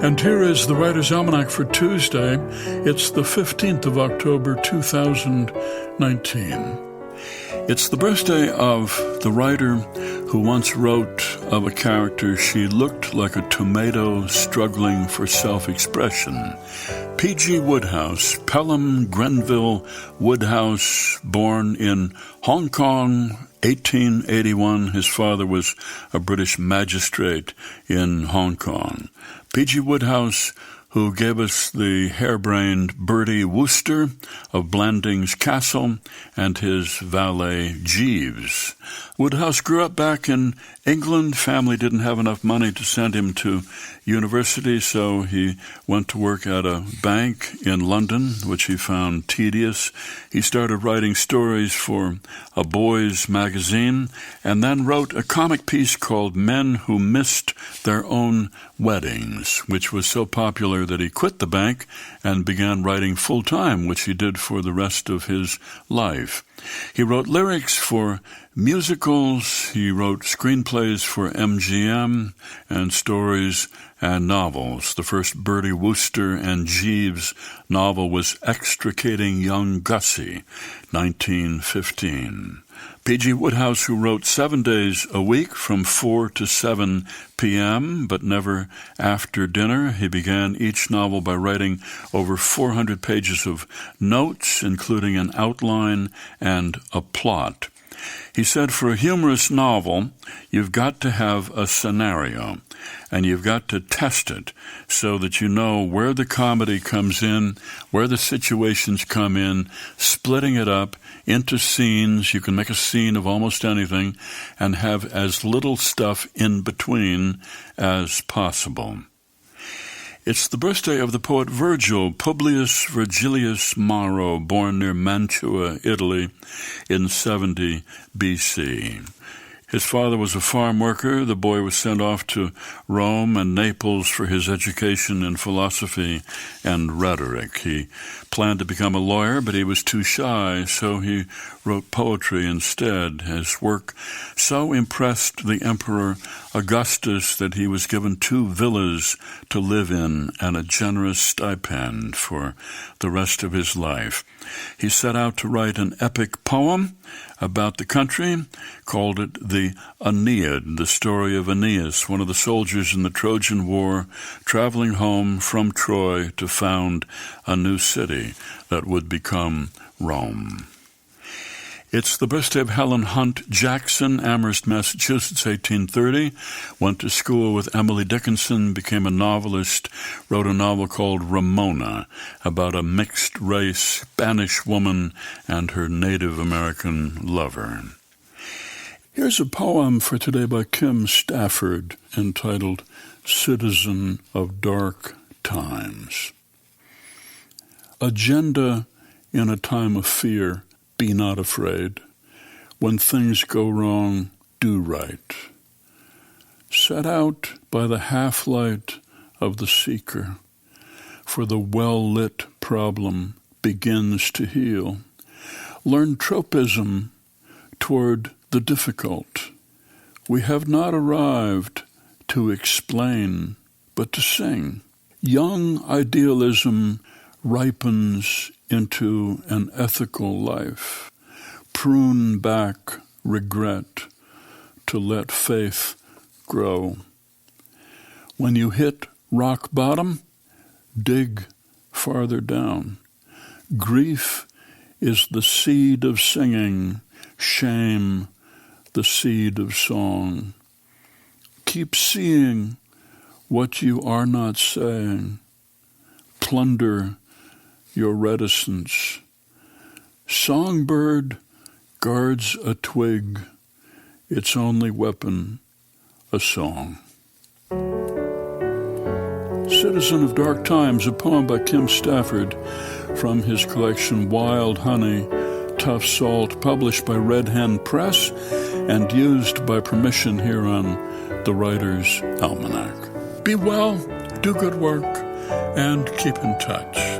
And here is the Writer's Almanac for Tuesday. It's the 15th of October, 2019. It's the birthday of the writer who once wrote of a character, she looked like a tomato struggling for self-expression. P.G. Wodehouse, Pelham Grenville Wodehouse, born in Hong Kong, 1881. His father was a British magistrate in Hong Kong. P.G. Wodehouse, who gave us the harebrained Bertie Wooster of Blandings Castle and his valet Jeeves. Wodehouse grew up back in England. Family didn't have enough money to send him to university, so he went to work at a bank in London, which he found tedious. He started writing stories for a boys' magazine and then wrote a comic piece called Men Who Missed Their Own Weddings, which was so popular that he quit the bank and began writing full-time, which he did for the rest of his life. He wrote lyrics for musicals, he wrote screenplays for MGM, and stories and novels. The first Bertie Wooster and Jeeves novel was Extricating Young Gussie, 1915. P.G. Wodehouse, who wrote 7 days a week from 4 to 7 p.m., but never after dinner. He began each novel by writing over 400 pages of notes, including an outline and a plot. He said, for a humorous novel, you've got to have a scenario, and you've got to test it so that you know where the comedy comes in, where the situations come in, splitting it up into scenes. You can make a scene of almost anything and have as little stuff in between as possible. It's the birthday of the poet Virgil, Publius Virgilius Maro, born near Mantua, Italy, in 70 B.C. His father was a farm worker. The boy was sent off to Rome and Naples for his education in philosophy and rhetoric. He planned to become a lawyer, but he was too shy, so he wrote poetry instead. His work so impressed the Emperor Augustus that he was given 2 villas to live in and a generous stipend for the rest of his life. He set out to write an epic poem about the country, called it the Aeneid, the story of Aeneas, one of the soldiers in the Trojan War, traveling home from Troy to found a new city that would become Rome. It's the birthday of Helen Hunt Jackson, Amherst, Massachusetts, 1830. Went to school with Emily Dickinson, became a novelist, wrote a novel called Ramona about a mixed-race Spanish woman and her Native American lover. Here's a poem for today by Kim Stafford entitled Citizen of Dark Times. Agenda in a time of fear. Be not afraid. When things go wrong, do right. Set out by the half-light of the seeker, for the well-lit problem begins to heal. Learn tropism toward the difficult. We have not arrived to explain, but to sing. Young idealism ripens into an ethical life. Prune back regret to let faith grow. When you hit rock bottom, dig farther down. Grief is the seed of singing, shame the seed of song. Keep seeing what you are not saying. Plunder your reticence. Songbird guards a twig, its only weapon, a song. Citizen of Dark Times, a poem by Kim Stafford from his collection Wild Honey, Tough Salt, published by Red Hen Press and used by permission here on the Writer's Almanac. Be well, do good work, and keep in touch.